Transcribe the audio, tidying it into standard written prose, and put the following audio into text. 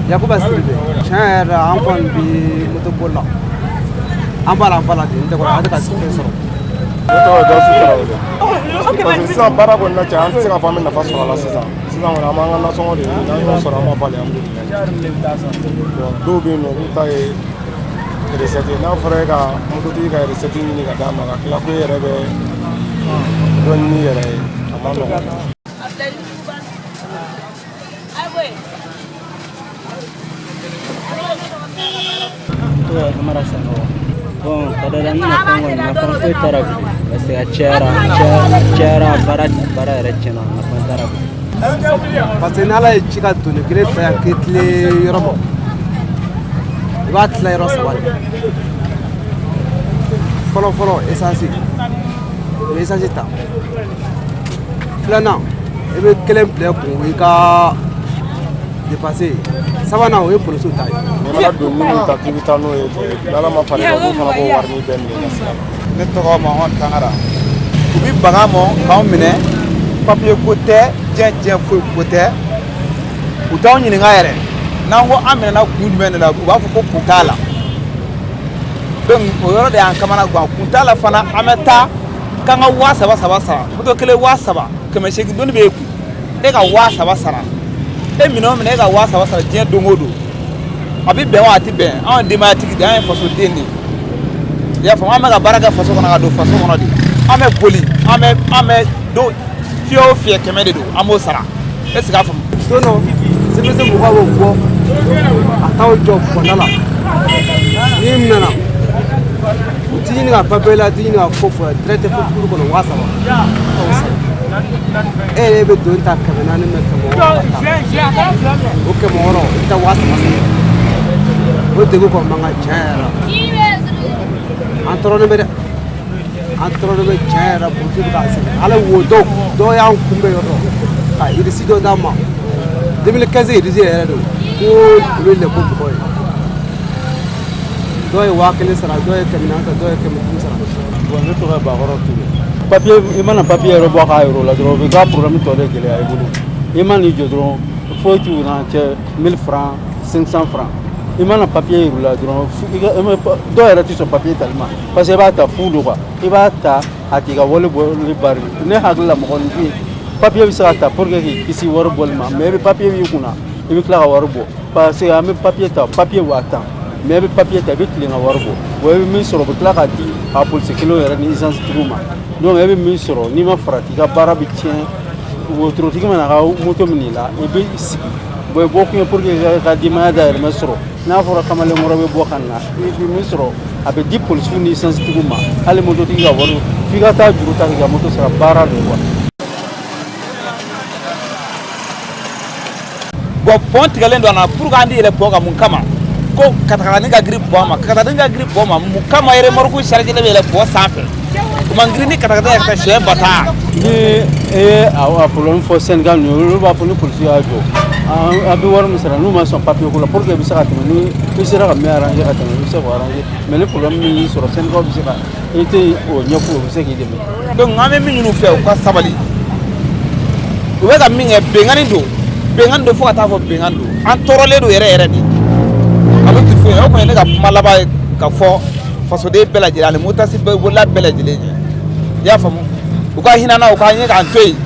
Yakuba Siribe. Tiɲɛ yɛrɛ an kɔni bi moto boli la. An b'a la de n tɛ kɔni an tɛ ka fɛn sɔrɔ. Ne tɔgɔ ye Gawusu Tarawele. Parce que sisan baara kɔni na cɛ an tɛ se k'a fɔ an bɛ nafa sɔrɔ a la sisan. Sisan kɔni an b'an ka nasɔngɔ de ɲini n'an y'o sɔrɔ an b'a bali alhamdulilayi. Dɔw bɛ yen nɔ olu ta ye recette n'a fɔra e ka mototigi ka recette ɲini ka d'a ma ka tila ko e yɛrɛ bɛ dɔ ɲini i yɛrɛ ye a ma nɔgɔn. Bon, kadang-kadang nak tengok nak konflik taraf, mesti cara barat recana nak taraf. Parce que n'ala ye ci ka doni kelen fɛ yan k'i tile yɔrɔ bɔ i b'a tila yɔrɔ saba de fɔlɔ essence i bɛ essence ta filanan i bɛ kelen bila kun i ka dépenser sabanan o ye polisiw ta ye. N'i ma don minnu ta k'i bɛ taa n'o ye n'ala ma far'i kan k'u fana b'o wari ni bɛɛ minɛ ka sira la. Ne tɔgɔ Mamadu Tangara u bɛ baga mɔ k'anw minɛ papier ko tɛ diɲɛ foyi ko tɛ u t'anw ɲininka yɛrɛ n'an ko an minɛna kun jumɛn de la u b'a fɔ ko kun t'a la donc o yɔrɔ de y'an kamana gan kun t'a la fana an bɛ taa k'an ka 3,000 sara moto kelen 3,000 800 dɔnni b'e kun e ka 3,000 sara e minɛ o minɛ e ka 3,000 sara diɲɛ don o don a bɛ bɛn wa a tɛ bɛn anw ye denbayatigi de an ye fasoden de i y'a faamu an bɛ ka baara kɛ faso kɔnɔ ka don faso kɔnɔ de an bɛ boli an bɛ don fiyɛ o fiyɛ 100 de don an b'o sara est ce que a faamu. don dɔ CPC mɔgɔw b'o bɔ a t'aw jɔ bɔnda la n'i minɛna u t'i ɲini ka papier la t'i ɲini ka ko fɔ direct fo kuru kɔnɔ 3,000 e yɛrɛ bɛ don ta 400 mɛ 600 ta o 600 i bɛ taa 3,000 o degun kɔni man kan tiɲɛ yɛrɛ la an tɔɔrɔlen bɛ dɛ an tɔɔrɔlen bɛ tiɲɛ yɛrɛ la politique bɛ k'an sɛgɛn hali wo dɔw y'an kunbɛn yɔrɔ ka irisi dɔ d'an ma 2015 irisi yɛrɛ don ko olu ye lɛko mɔgɔ ye dɔw ye 1,000 sara dɔw ye 400 sara dɔw ye 500 sara. Bon ne tɔgɔ ye Bakɔrɔ Ture. Papier i mana papier yɛrɛ bɔ k'a yɔrɔ la dɔrɔn o bɛ k'a problème tɔ de gɛlɛya i bolo i mana i jɔ dɔrɔn foyi t'u na cɛ 1000 francs 500 francs i mana papier yir'u la dɔrɔn dɔw yɛrɛ tɛ sɔn papier tali ma parce que i b'a ta fu don quoi i b'a ta a t'i ka wale bɔli bari ne hakili la mɔgɔninfin papier bɛ se ka ta pour que k'i kisi wari bɔli ma mais i bɛ papier b'i kunna i bɛ tila ka wari bɔ parce que an bɛ papier ta papier waa 10 mais i bɛ papier ta i bɛ tilen ka wari bɔ bon i bɛ min sɔrɔ u bɛ tila k'a di a polisi kelen yɛrɛ ni essence tigiw ma donc i bɛ min sɔrɔ n'i ma farati i ka baara bɛ tiɲɛ wotorotigi mana ka moto minɛ i la i bɛ sigi bon i bɔ kun ye pour que i ka denbaya dahirimɛ sɔrɔ n'a fɔra kamalen wɛrɛ bɛ bɔ ka na i bɛ min sɔrɔ a bɛ di polisiw ni essence tigiw ma hali mototigi ka wari f'i ka taa juru ta k'i ka moto sara baara de quoi. Bon pont tigɛlen don a la pour que an tɛ yɛlɛ pont kan mun kama ko katakatani ka girin pont ma katakatani ka girin pont ma mun kama remorque chargé bɛ yɛlɛ pont sanfɛ o man girin ni katakata yɛrɛ tɛ siyɛn ba ta. Ni e ye a problème fɔ Sénégal ninnu olu b'a fɔ ni polisi y'a jɔ a bɛ wari min sara n'u ma sɔn papier ko la pour que i bɛ se ka tɛmɛ ni i sera ka min arranger ka tɛmɛ i bɛ se k'o arranger mais ni problème min y'i sɔrɔ Sénégal bɛ se ka i tɛ o ɲɛfɔ o bɛ se k'i dɛmɛ. Donc an bɛ min ɲini u fɛ u ka sabali u bɛ ka min kɛ bɛnkan don fo ka taa fɔ bɛnkan don an tɔɔrɔlen don yɛrɛ de a bɛ tɛ foyi o kɔni ye ne ka kuma laban ye ka fɔ fasoden bɛɛ lajɛlen ani motasi bolila bɛɛ lajɛlen ye i y'a faamu u ka hinɛ na u k'an ye k'an to yen.